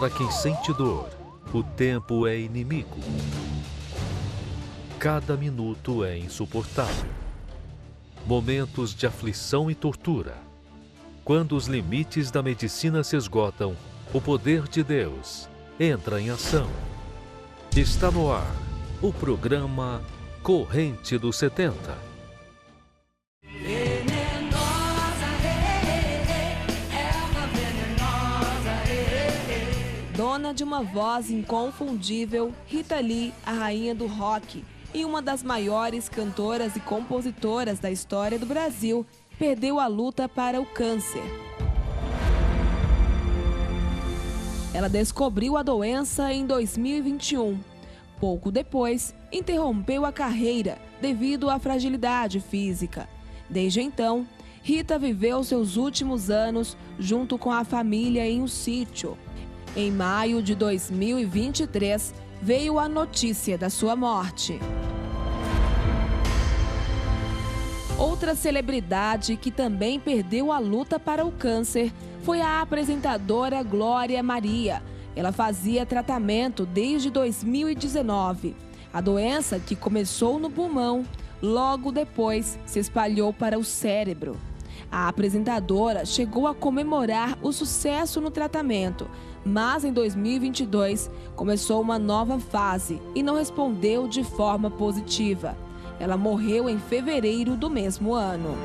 Para quem sente dor, o tempo é inimigo. Cada minuto é insuportável. Momentos de aflição e tortura. Quando os limites da medicina se esgotam, o poder de Deus entra em ação. Está no ar o programa Corrente dos 70. Dona de uma voz inconfundível, Rita Lee, a rainha do rock e uma das maiores cantoras e compositoras da história do Brasil, perdeu a luta para o câncer. Ela descobriu a doença em 2021. Pouco depois, interrompeu a carreira devido à fragilidade física. Desde então, Rita viveu seus últimos anos junto com a família em um sítio. Em maio de 2023, veio a notícia da sua morte. Outra celebridade que também perdeu a luta para o câncer foi a apresentadora Glória Maria. Ela fazia tratamento desde 2019. A doença, que começou no pulmão, logo depois se espalhou para o cérebro. A apresentadora chegou a comemorar o sucesso no tratamento, mas em 2022 começou uma nova fase e não respondeu de forma positiva. Ela morreu em fevereiro do mesmo ano.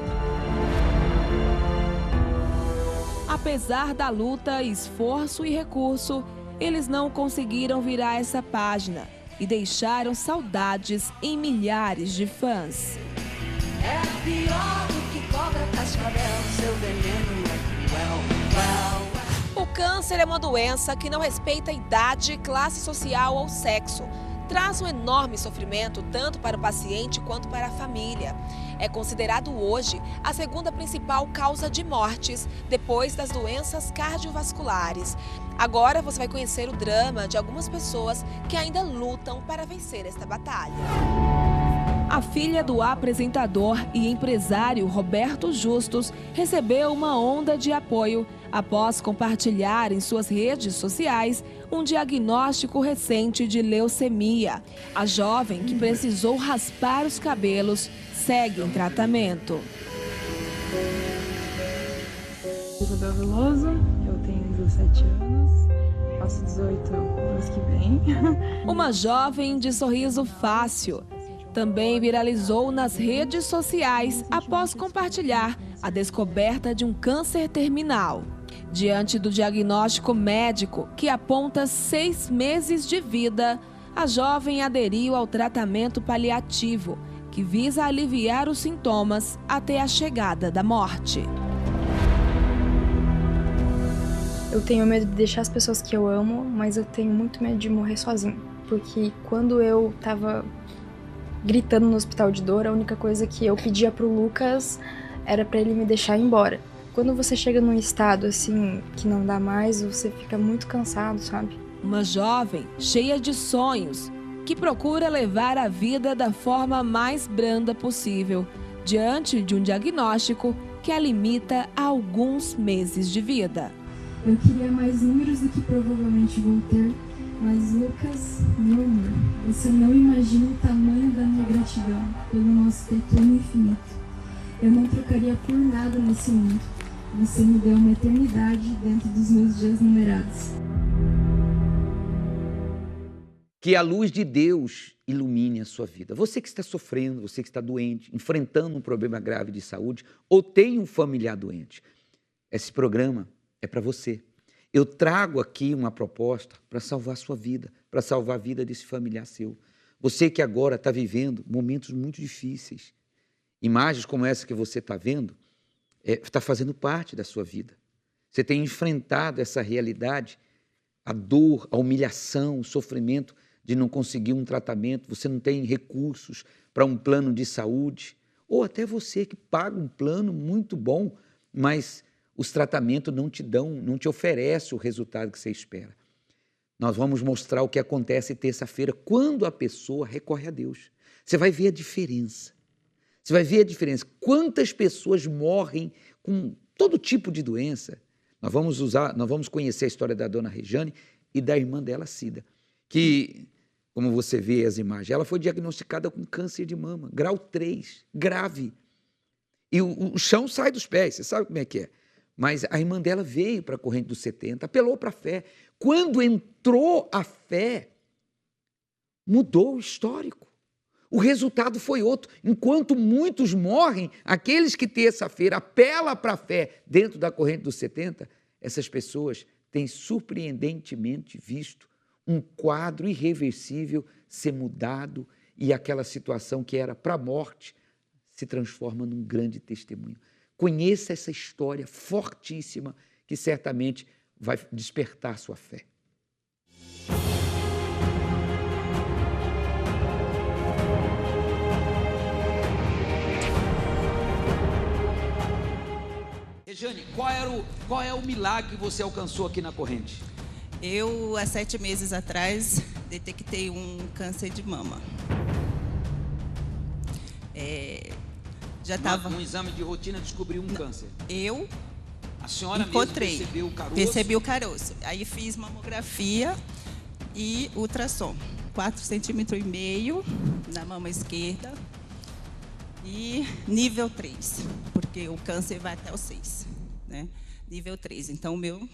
Apesar da luta, esforço e recurso, eles não conseguiram virar essa página e deixaram saudades em milhares de fãs. É pior do que cobra cascavel, seu veneno é cruel. O câncer é uma doença que não respeita idade, classe social ou sexo. Traz um enorme sofrimento tanto para o paciente quanto para a família. É considerado hoje a segunda principal causa de mortes, depois das doenças cardiovasculares. Agora você vai conhecer o drama de algumas pessoas que ainda lutam para vencer esta batalha. A filha do apresentador e empresário Roberto Justus recebeu uma onda de apoio após compartilhar em suas redes sociais um diagnóstico recente de leucemia. A jovem, que precisou raspar os cabelos, segue em tratamento. Isabel Veloso, eu tenho 17 anos, faço 18 anos que vem. Uma jovem de sorriso fácil. Também viralizou nas redes sociais após compartilhar a descoberta de um câncer terminal. Diante do diagnóstico médico, que aponta 6 meses de vida, a jovem aderiu ao tratamento paliativo, que visa aliviar os sintomas até a chegada da morte. Eu tenho medo de deixar as pessoas que eu amo, mas eu tenho muito medo de morrer sozinho. Porque quando eu tava gritando no hospital de dor, a única coisa que eu pedia pro Lucas era pra ele me deixar ir embora. Quando você chega num estado assim que não dá mais, você fica muito cansado, sabe? Uma jovem cheia de sonhos, que procura levar a vida da forma mais branda possível, diante de um diagnóstico que a limita a alguns meses de vida. Eu queria mais números do que provavelmente vou ter, mas Lucas, meu amor, você não imagina o tamanho da minha gratidão pelo nosso ter tão infinito. Eu não trocaria por nada nesse mundo. Você me deu uma eternidade dentro dos meus dias numerados. Que a luz de Deus ilumine a sua vida. Você que está sofrendo, você que está doente, enfrentando um problema grave de saúde ou tem um familiar doente, esse programa é para você. Eu trago aqui uma proposta para salvar a sua vida, para salvar a vida desse familiar seu. Você que agora está vivendo momentos muito difíceis. Imagens como essa que você está vendo, está fazendo parte da sua vida. Você tem enfrentado essa realidade, a dor, a humilhação, o sofrimento de não conseguir um tratamento, você não tem recursos para um plano de saúde, ou até você que paga um plano muito bom, mas os tratamentos não te oferecem o resultado que você espera. Nós vamos mostrar o que acontece terça-feira quando a pessoa recorre a Deus. Você vai ver a diferença. Você vai ver a diferença. Quantas pessoas morrem com todo tipo de doença. Nós vamos conhecer a história da dona Rejane, e da irmã dela, Cida, que, como você vê as imagens, ela foi diagnosticada com câncer de mama, grau 3, grave. E o chão sai dos pés, você sabe como é que é. Mas a irmã dela veio para a corrente dos 70, apelou para a fé. Quando entrou a fé, mudou o histórico. O resultado foi outro. Enquanto muitos morrem, aqueles que terça-feira apelam para a fé dentro da corrente dos 70, essas pessoas têm surpreendentemente visto um quadro irreversível ser mudado e aquela situação que era para a morte se transforma num grande testemunho. Conheça essa história fortíssima que certamente vai despertar sua fé. Rejane, qual é o milagre que você alcançou aqui na corrente? Eu, há 7 meses atrás, detectei um câncer de mama. Já estava... Um exame de rotina descobriu um câncer. A senhora encontrei, mesmo percebeu o caroço? Percebi o caroço. Aí fiz mamografia e ultrassom. 4,5 cm na mama esquerda e nível 3, porque o câncer vai até o 6, né? Nível 3. Então, o meu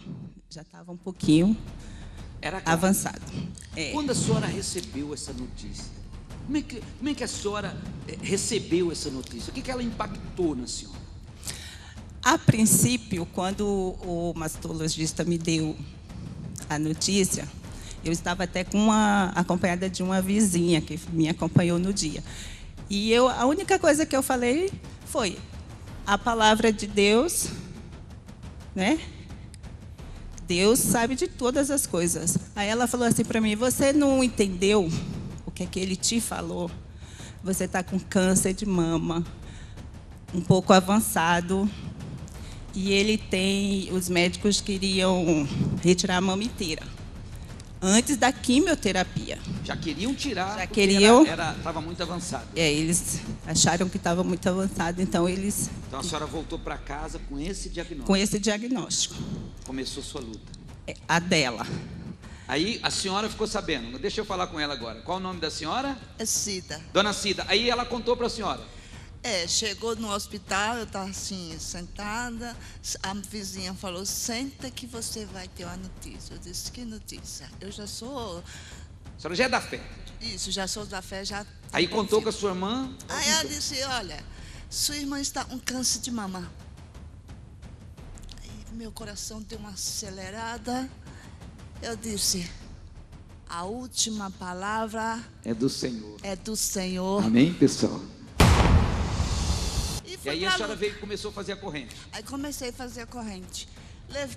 já estava um pouquinho avançado. Quando a senhora recebeu essa notícia, como é que a senhora recebeu essa notícia? O que ela impactou na senhora? A princípio, quando o mastologista me deu a notícia, eu estava até acompanhada de uma vizinha que me acompanhou no dia. E a única coisa que eu falei foi a palavra de Deus, né? Deus sabe de todas as coisas. Aí ela falou assim para mim: você não entendeu o que é que ele te falou? Você está com câncer de mama, um pouco avançado, e os médicos queriam retirar a mama inteira, antes da quimioterapia. Já queriam tirar, já queriam. Estava muito avançado. Eles acharam que estava muito avançado, então eles... Então a senhora voltou para casa com esse diagnóstico? Com esse diagnóstico. Começou sua luta? A dela. Aí a senhora ficou sabendo. Deixa eu falar com ela agora. Qual o nome da senhora? É Cida. Dona Cida. Aí ela contou para a senhora. Chegou no hospital, eu estava assim, sentada, a vizinha falou: senta que você vai ter uma notícia. Eu disse: que notícia? Eu já sou... A senhora já é da fé? Isso, já sou da fé, já... Aí contou com a sua irmã? Aí ela disse: olha, sua irmã está com câncer de mama. Aí meu coração deu uma acelerada. Eu disse: a última palavra... é do Senhor. É do Senhor. Amém, pessoal? E aí a senhora luta. veio e começou a fazer a corrente? Aí comecei a fazer a corrente.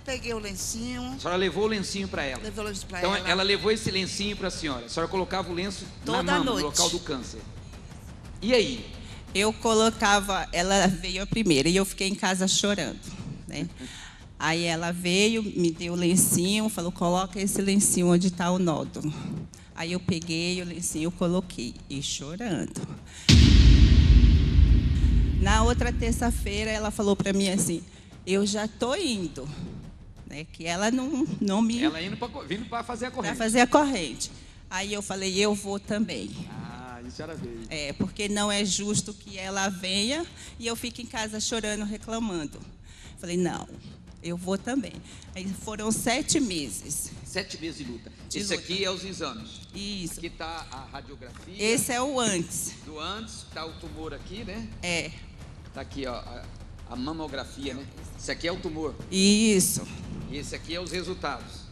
Peguei o lencinho. A senhora levou o lencinho para ela? Levei o lencinho para então, ela. Ela levou esse lencinho para a senhora. A senhora colocava o lenço toda na mama, noite, no local do câncer. E aí? Eu colocava... Ela veio a primeira e eu fiquei em casa chorando, né? Aí ela veio, me deu o lencinho, falou: coloca esse lencinho onde está o nódulo. Aí eu peguei o lencinho, coloquei, e chorando. Na outra terça-feira, ela falou para mim assim: eu já estou indo. Né, que ela não me... Ela vindo para fazer a corrente. Para fazer a corrente. Aí eu falei: eu vou também. Isso era veio. Porque não é justo que ela venha e eu fique em casa chorando, reclamando. Falei: não, eu vou também. Aí foram 7 meses. 7 meses de luta. Esse aqui é os exames. Isso. Aqui está a radiografia. Esse é o antes. Do antes, está o tumor aqui, né? Está aqui, ó, a mamografia, né? Esse aqui é o tumor. Isso. E esse aqui é os resultados.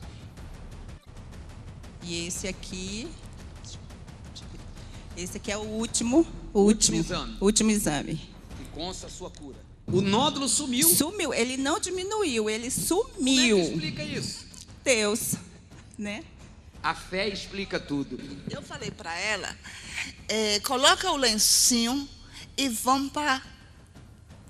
E esse aqui... Esse aqui é o último exame. Que consta a sua cura. O nódulo sumiu. Sumiu. Ele não diminuiu, ele sumiu. Como é que explica isso? Deus, né? A fé explica tudo. Eu falei para ela: coloca o lencinho e vamos para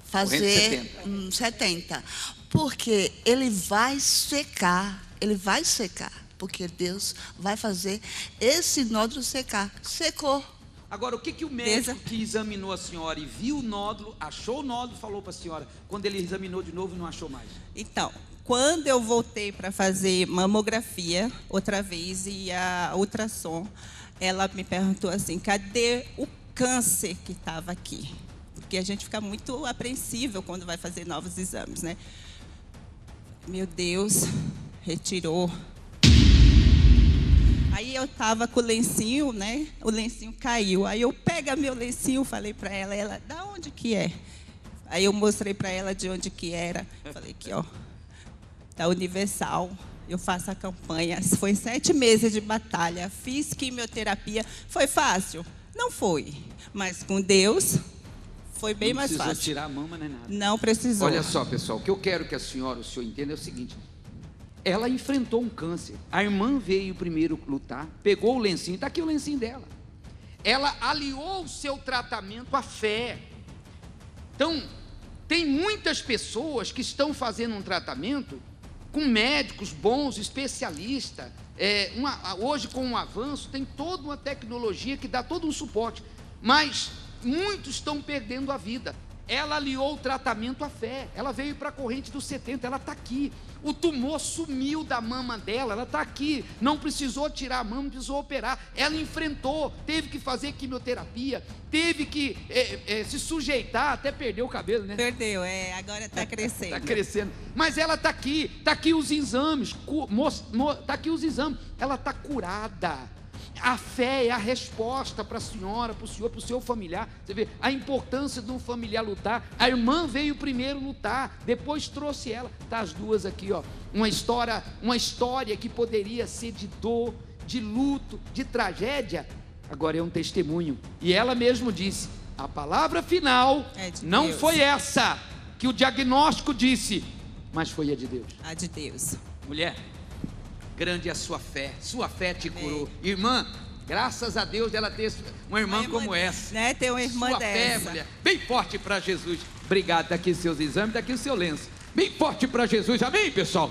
fazer 70. Porque ele vai secar. Ele vai secar. Porque Deus vai fazer esse nódulo secar. Secou. Agora, o que o médico que examinou a senhora e viu o nódulo, achou o nódulo, falou para a senhora, quando ele examinou de novo e não achou mais? Então, Quando eu voltei para fazer mamografia outra vez e a ultrassom, ela me perguntou assim, cadê o câncer que estava aqui? Porque a gente fica muito apreensível quando vai fazer novos exames, né? Meu Deus, retirou. Aí eu estava com o lencinho, né? O lencinho caiu. Aí eu pego meu lencinho, falei para ela, da onde que é? Aí eu mostrei para ela de onde que era. Falei aqui, ó, da Universal. Eu faço a campanha. Foi 7 meses de batalha. Fiz quimioterapia. Foi fácil? Não foi. Mas com Deus, foi bem mais fácil. Não precisou tirar a mama, nem nada. Não precisou. Olha só, pessoal, o que eu quero que a senhora, o senhor entenda é o seguinte. Ela enfrentou um câncer. A irmã veio primeiro lutar, pegou o lencinho. Está aqui o lencinho dela. Ela aliou o seu tratamento à fé. Então, tem muitas pessoas que estão fazendo um tratamento com médicos bons, especialistas. Hoje, com o avanço, tem toda uma tecnologia que dá todo um suporte. Mas muitos estão perdendo a vida. Ela aliou o tratamento à fé. Ela veio para a corrente dos 70. Ela está aqui. O tumor sumiu da mama dela. Ela está aqui. Não precisou tirar a mama, não precisou operar. Ela enfrentou. Teve que fazer quimioterapia. Teve que se sujeitar. Até perdeu o cabelo, né? Perdeu, agora está crescendo. Está crescendo. Mas ela está aqui. Está aqui os exames. Está aqui os exames. Ela está curada. A fé é a resposta para a senhora, para o senhor, para o seu familiar. Você vê a importância de um familiar lutar. A irmã veio primeiro lutar, depois trouxe ela. Tá as duas aqui, ó. Uma história que poderia ser de dor, de luto, de tragédia. Agora é um testemunho. E ela mesmo disse: a palavra final não Deus. foi essa que o diagnóstico disse, mas foi a de Deus. A de Deus. Mulher, grande é a sua fé te curou. Irmã, graças a Deus dela ter uma irmã como essa. Né? Ter uma irmã sua dessa. Fé, mulher, bem forte para Jesus. Obrigado, daqui seus exames, daqui o seu lenço. Bem forte para Jesus, amém, pessoal?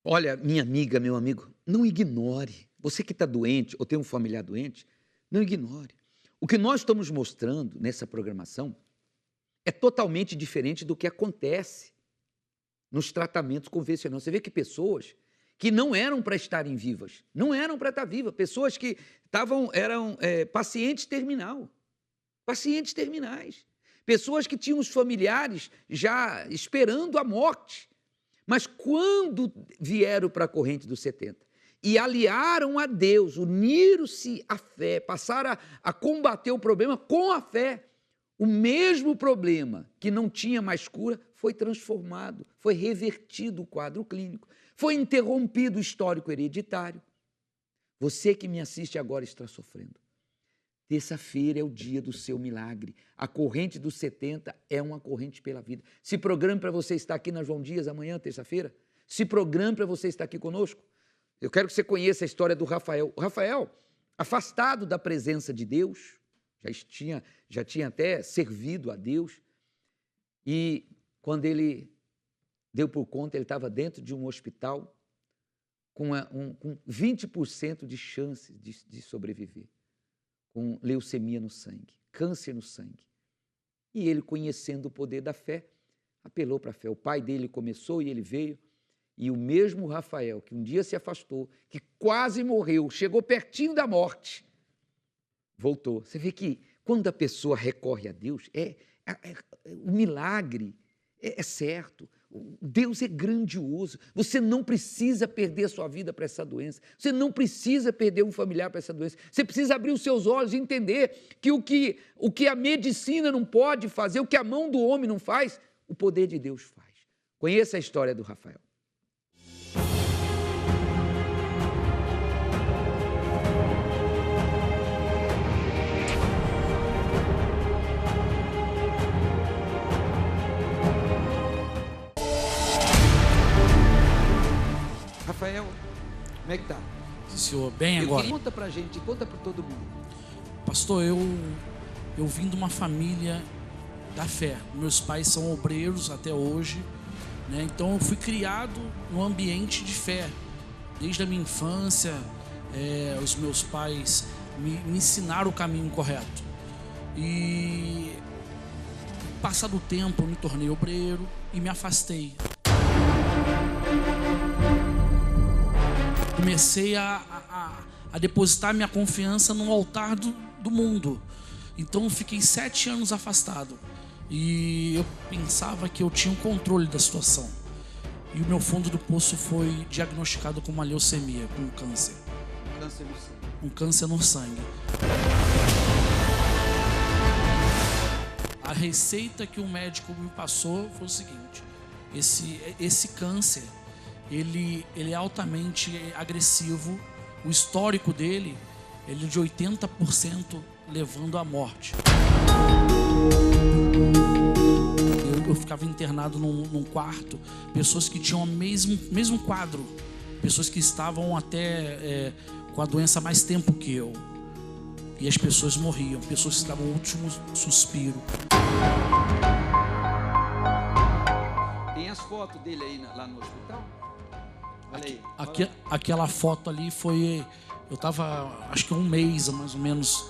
Olha, minha amiga, meu amigo, não ignore. Você que está doente ou tem um familiar doente, não ignore. O que nós estamos mostrando nessa programação é totalmente diferente do que acontece nos tratamentos convencionais. Você vê que pessoas que não eram para estarem vivas, não eram para estar vivas, pessoas que eram pacientes terminais, pessoas que tinham os familiares já esperando a morte, mas quando vieram para a corrente dos 70 e aliaram a Deus, uniram-se à fé, passaram a combater o problema com a fé, o mesmo problema que não tinha mais cura foi transformado, foi revertido o quadro clínico, foi interrompido o histórico hereditário. Você que me assiste agora está sofrendo. Terça-feira é o dia do seu milagre. A corrente dos 70 é uma corrente pela vida. Se programe para você estar aqui na João Dias amanhã, terça-feira. Se programe para você estar aqui conosco. Eu quero que você conheça a história do Rafael. O Rafael, afastado da presença de Deus, já tinha até servido a Deus, e quando ele deu por conta, ele estava dentro de um hospital com 20% de chance de sobreviver, com leucemia no sangue, câncer no sangue. E ele, conhecendo o poder da fé, apelou para a fé. O pai dele começou e ele veio, e o mesmo Rafael, que um dia se afastou, que quase morreu, chegou pertinho da morte, voltou. Você vê que quando a pessoa recorre a Deus, o milagre é certo. Deus é grandioso. Você não precisa perder a sua vida para essa doença. Você não precisa perder um familiar para essa doença. Você precisa abrir os seus olhos e entender que o que a medicina não pode fazer, o que a mão do homem não faz, o poder de Deus faz. Conheça a história do Rafael. Rafael, como é que tá? Senhor, bem agora. Conta pra gente, conta pra todo mundo. Pastor, eu vim de uma família da fé. Meus pais são obreiros até hoje, né? Então eu fui criado num ambiente de fé. Desde a minha infância, os meus pais me ensinaram o caminho correto. E passar do tempo, eu me tornei obreiro e me afastei. Comecei a depositar minha confiança no altar do mundo. Então eu fiquei 7 anos afastado. E eu pensava que eu tinha o controle da situação. E o meu fundo do poço foi diagnosticado com uma leucemia, com um câncer. Câncer no sangue. Um câncer no sangue. A receita que o médico me passou foi o seguinte: esse câncer, ele é altamente agressivo. O histórico dele, ele é de 80% levando à morte. Eu ficava internado num quarto, pessoas que tinham o mesmo quadro, pessoas que estavam até com a doença há mais tempo que eu. E as pessoas morriam, pessoas que estavam no último suspiro. Tem as fotos dele aí lá no hospital? Olha aí. Aquela foto ali foi... Eu estava, acho que 1 mês, mais ou menos,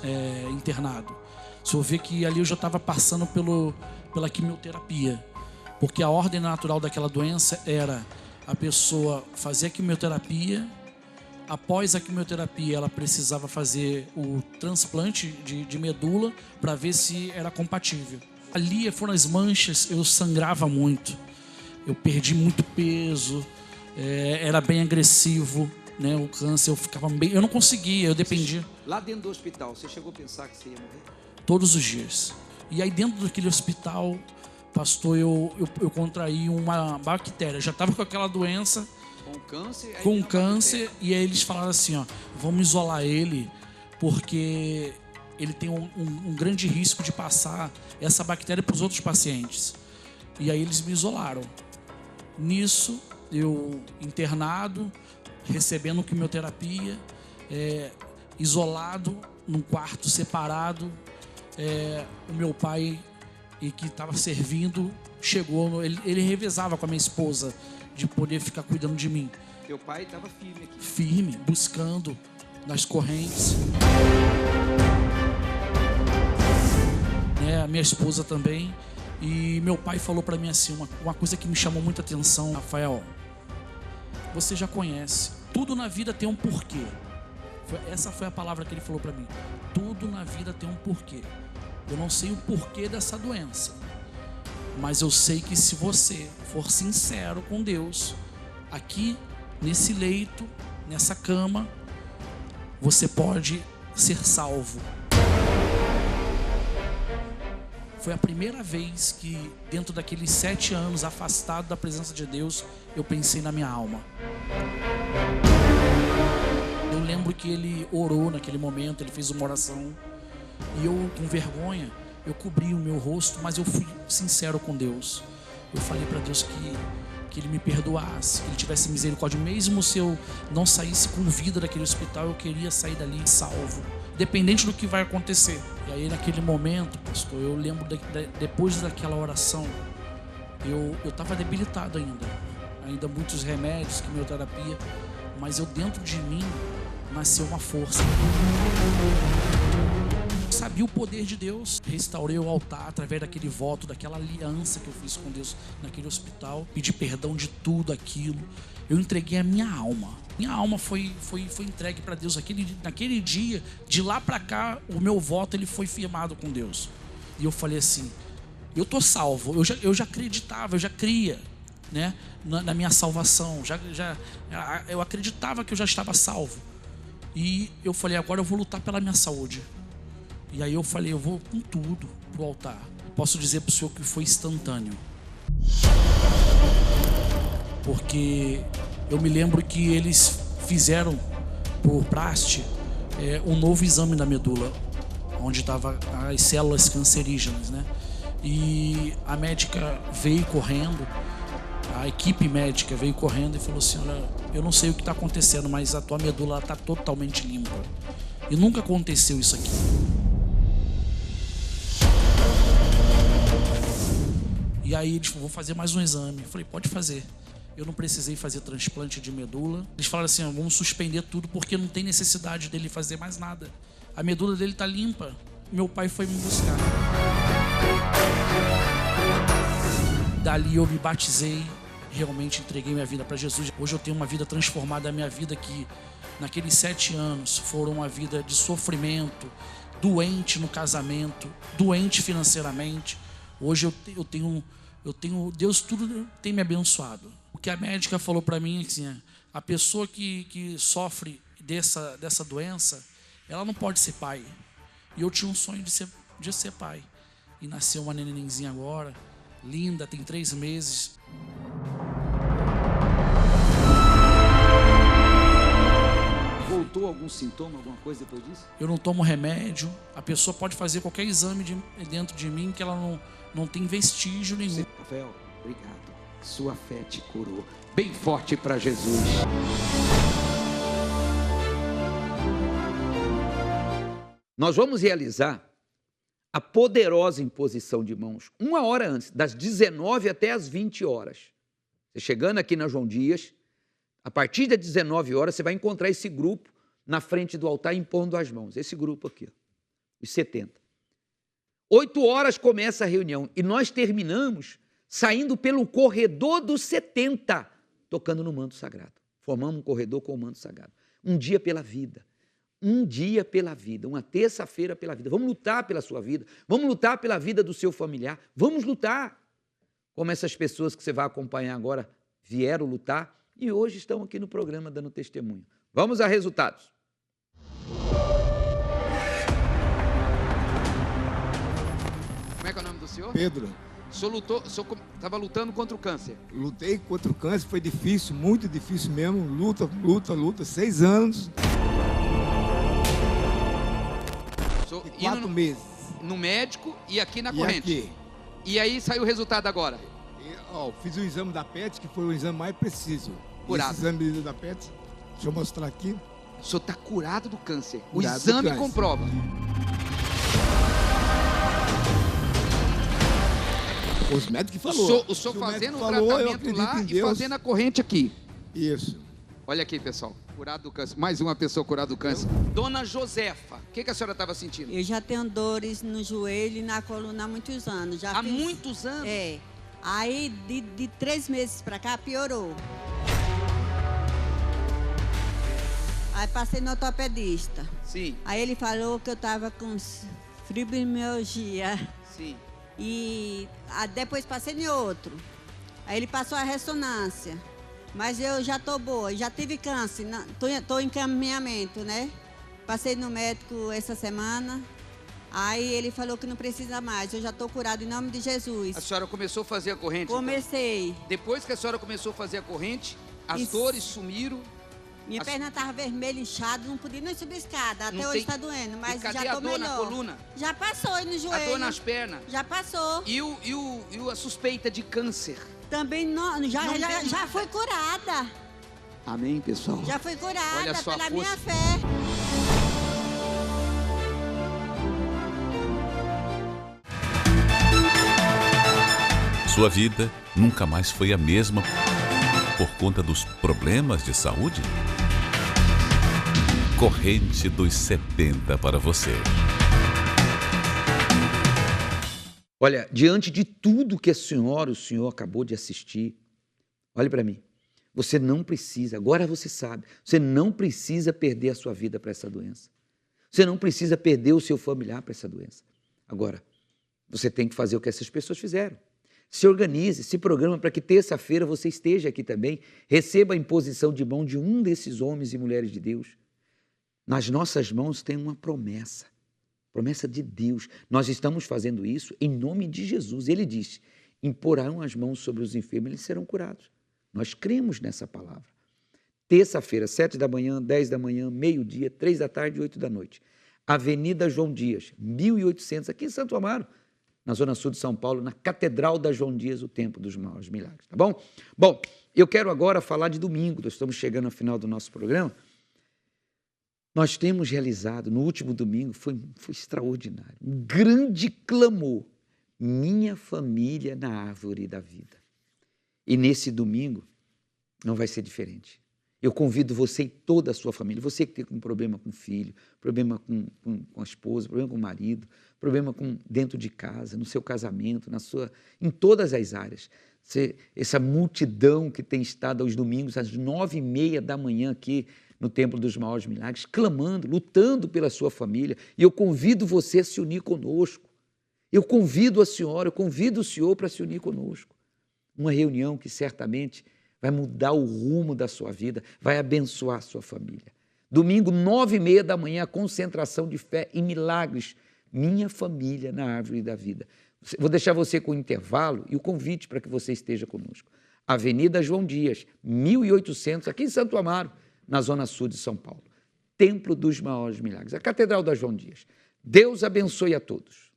internado. Se eu ver que ali eu já estava passando pela quimioterapia. Porque a ordem natural daquela doença era a pessoa fazer a quimioterapia. Após a quimioterapia, ela precisava fazer o transplante de medula para ver se era compatível. Ali foram as manchas, eu sangrava muito. Eu perdi muito peso, era bem agressivo, né? O câncer, eu ficava bem... Eu não conseguia, eu dependia. Lá dentro do hospital, você chegou a pensar que você ia morrer? Todos os dias. E aí dentro daquele hospital, pastor, eu contraí uma bactéria. Já estava com aquela doença... Com câncer, e aí eles falaram assim, ó, vamos isolar ele, porque ele tem um grande risco de passar essa bactéria para os outros pacientes. E aí eles me isolaram. Nisso, eu internado, recebendo quimioterapia, isolado, num quarto separado. O meu pai, que estava servindo, chegou, ele revezava com a minha esposa, de poder ficar cuidando de mim. Teu pai estava firme aqui. Firme, buscando nas correntes. A minha esposa também. E meu pai falou para mim assim, uma coisa que me chamou muita atenção: Rafael, você já conhece, tudo na vida tem um porquê. Essa foi a palavra que ele falou para mim. Tudo na vida tem um porquê. Eu não sei o porquê dessa doença, mas eu sei que se você for sincero com Deus, aqui nesse leito, nessa cama, você pode ser salvo. Foi a primeira vez que, dentro daqueles 7 anos afastado da presença de Deus, eu pensei na minha alma. Eu lembro que ele orou naquele momento, ele fez uma oração, e eu, com vergonha, eu cobri o meu rosto, mas eu fui sincero com Deus. Eu falei para Deus que Ele me perdoasse, que Ele tivesse misericórdia. Mesmo se eu não saísse com vida daquele hospital, eu queria sair dali salvo, independente do que vai acontecer. E aí naquele momento, pastor, eu lembro depois daquela oração, eu estava debilitado ainda muitos remédios, quimioterapia, mas dentro de mim nasceu uma força. Sabia o poder de Deus. Restaurei o altar através daquele voto, daquela aliança que eu fiz com Deus naquele hospital. Pedi perdão de tudo aquilo. Eu entreguei a minha alma. Minha alma foi entregue para Deus naquele dia. De lá para cá, o meu voto ele foi firmado com Deus. E eu falei assim, eu tô salvo. Eu já acreditava, eu já cria, né, na minha salvação. Eu acreditava que eu já estava salvo. E eu falei, agora eu vou lutar pela minha saúde. E aí eu falei, eu vou com tudo pro altar. Posso dizer pro senhor que foi instantâneo. Porque eu me lembro que eles fizeram, por praxe, um novo exame da medula, onde estavam as células cancerígenas, né? E a médica veio correndo, a equipe médica veio correndo e falou assim, olha, eu não sei o que está acontecendo, mas a tua medula está totalmente limpa. E nunca aconteceu isso aqui. E aí eles falaram, vou fazer mais um exame. Eu falei, pode fazer. Eu não precisei fazer transplante de medula. Eles falaram assim, vamos suspender tudo porque não tem necessidade dele fazer mais nada. A medula dele está limpa. Meu pai foi me buscar. dali eu me batizei, realmente entreguei minha vida para Jesus. Hoje eu tenho uma vida transformada, a minha vida que naqueles 7 anos foram uma vida de sofrimento, doente no casamento, doente financeiramente. Hoje eu tenho Deus tudo tem me abençoado. O que a médica falou para mim é assim, a pessoa que sofre dessa doença, ela não pode ser pai. E eu tinha um sonho de ser pai. E nasceu uma nenenzinha agora, linda, tem 3 meses. Voltou algum sintoma, alguma coisa depois disso? Eu não tomo remédio. A pessoa pode fazer qualquer exame dentro de mim que ela não tem vestígio nenhum. Rafael, obrigado. Sua fé te curou. Bem forte para Jesus. Nós vamos realizar a poderosa imposição de mãos 1 hora antes, das 19 até as 20 horas. Você chegando aqui na João Dias, a partir das 19 horas, você vai encontrar esse grupo na frente do altar impondo as mãos. Esse grupo aqui, ó, os 70. 8 horas começa a reunião e nós terminamos saindo pelo corredor dos 70, tocando no manto sagrado. Formamos um corredor com o manto sagrado. Um dia pela vida. Um dia pela vida, uma terça-feira pela vida. Vamos lutar pela sua vida, vamos lutar pela vida do seu familiar, vamos lutar. Como essas pessoas que você vai acompanhar agora vieram lutar e hoje estão aqui no programa dando testemunho. Vamos a resultados. Como é que é o nome do senhor? Pedro. O senhor estava lutando contra o câncer. Lutei contra o câncer, foi difícil, muito difícil mesmo. Luta, 6 anos. 4 meses. No médico e aqui na e corrente. Aqui. E aí saiu o resultado agora. Fiz o exame da PET, que foi o exame mais preciso. Curado. Esse exame da PET, deixa eu mostrar aqui. O senhor está curado do câncer. Curado o exame câncer. comprova. Os médicos falaram. O senhor fazendo o falou, tratamento lá e fazendo a corrente aqui. Isso. Olha aqui, pessoal. Curado do câncer. Mais uma pessoa curada do câncer. Dona Josefa, o que a senhora estava sentindo? Eu já tenho dores no joelho e na coluna há muitos anos. Há muitos anos? É. Aí, de 3 meses pra cá, piorou. Aí passei no ortopedista. Sim. Aí ele falou que eu tava com fibromialgia. Sim. E depois passei em outro. Aí ele passou a ressonância. Mas eu já tô boa, já tive câncer, tô em encaminhamento, né? Passei no médico essa semana, aí ele falou que não precisa mais, eu já tô curado em nome de Jesus. A senhora começou a fazer a corrente? Comecei. Então? Depois que a senhora começou a fazer a corrente, as dores sumiram? Minha perna tava vermelha, inchada, não podia nem subir escada, até hoje tá doendo, mas já tô melhor. E cadê a dor na coluna? Já passou aí no joelho. A dor nas pernas? Já passou. E a suspeita de câncer? Também já fui curada. Amém, pessoal? Já fui curada. Olha só pela a minha fé. Sua vida nunca mais foi a mesma por conta dos problemas de saúde? Corrente dos 70 para você. Olha, diante de tudo que o senhor acabou de assistir, olhe para mim, você não precisa, agora você sabe, você não precisa perder a sua vida para essa doença. Você não precisa perder o seu familiar para essa doença. Agora, você tem que fazer o que essas pessoas fizeram. Se organize, se programa para que terça-feira você esteja aqui também, receba a imposição de mão de um desses homens e mulheres de Deus. Nas nossas mãos tem uma promessa. Promessa de Deus. Nós estamos fazendo isso em nome de Jesus. Ele disse, imporão as mãos sobre os enfermos, eles serão curados. Nós cremos nessa palavra. Terça-feira, 7 da manhã, 10 da manhã, meio-dia, 3 da tarde e 8 da noite. Avenida João Dias, 1800, aqui em Santo Amaro, na zona sul de São Paulo, na Catedral da João Dias, o Templo dos Maiores Milagres, tá bom? Bom, eu quero agora falar de domingo, nós estamos chegando ao final do nosso programa. Nós temos realizado, no último domingo, foi extraordinário, um grande clamor, minha família na árvore da vida. E nesse domingo não vai ser diferente. Eu convido você e toda a sua família, você que tem um problema com o filho, problema com a esposa, problema com o marido, problema dentro de casa, no seu casamento, em todas as áreas. essa multidão que tem estado aos domingos às 9h30 da manhã aqui no Templo dos Maiores Milagres, clamando, lutando pela sua família. E eu convido você a se unir conosco. Eu convido a senhora, eu convido o senhor para se unir conosco. Uma reunião que certamente vai mudar o rumo da sua vida, vai abençoar a sua família. Domingo, 9h30 da manhã, a concentração de fé e milagres. Minha família na Árvore da Vida. Vou deixar você com o intervalo e o convite para que você esteja conosco. Avenida João Dias, 1800, aqui em Santo Amaro, na zona sul de São Paulo. Templo dos Maiores Milagres, a Catedral da João Dias. Deus abençoe a todos.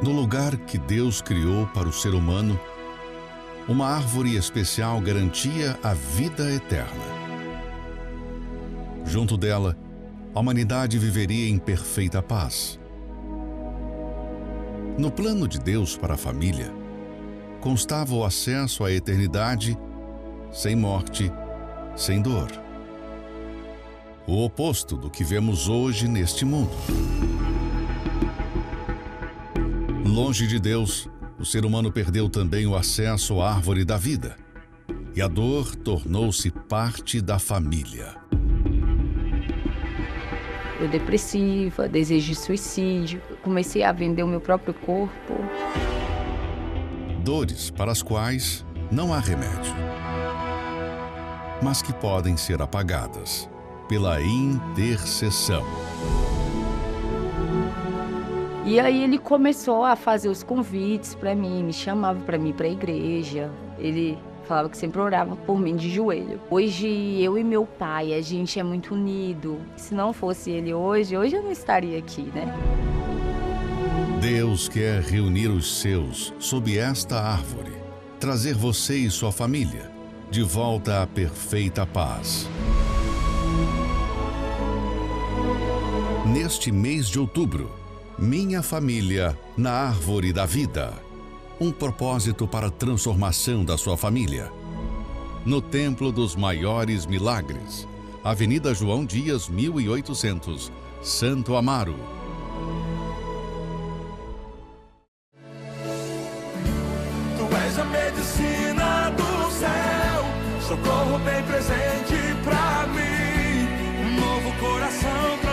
No lugar que Deus criou para o ser humano, uma árvore especial garantia a vida eterna. Junto dela, a humanidade viveria em perfeita paz. No plano de Deus para a família, constava o acesso à eternidade sem morte, sem dor. O oposto do que vemos hoje neste mundo. Longe de Deus, o ser humano perdeu também o acesso à árvore da vida. E a dor tornou-se parte da família. Eu depressiva, desejo de suicídio, comecei a vender o meu próprio corpo. Dores para as quais não há remédio, mas que podem ser apagadas pela intercessão. E aí ele começou a fazer os convites para mim, me chamava para mim ir para a igreja. Ele falava que sempre orava por mim de joelho. Hoje eu e meu pai, a gente é muito unido. Se não fosse ele hoje eu não estaria aqui, né? Deus quer reunir os seus sob esta árvore, trazer você e sua família de volta à perfeita paz. Neste mês de outubro, Minha Família na Árvore da Vida. Um propósito para a transformação da sua família. No Templo dos Maiores Milagres, Avenida João Dias, 1800, Santo Amaro. Tu és a medicina do céu, socorro bem presente pra mim, um novo coração pra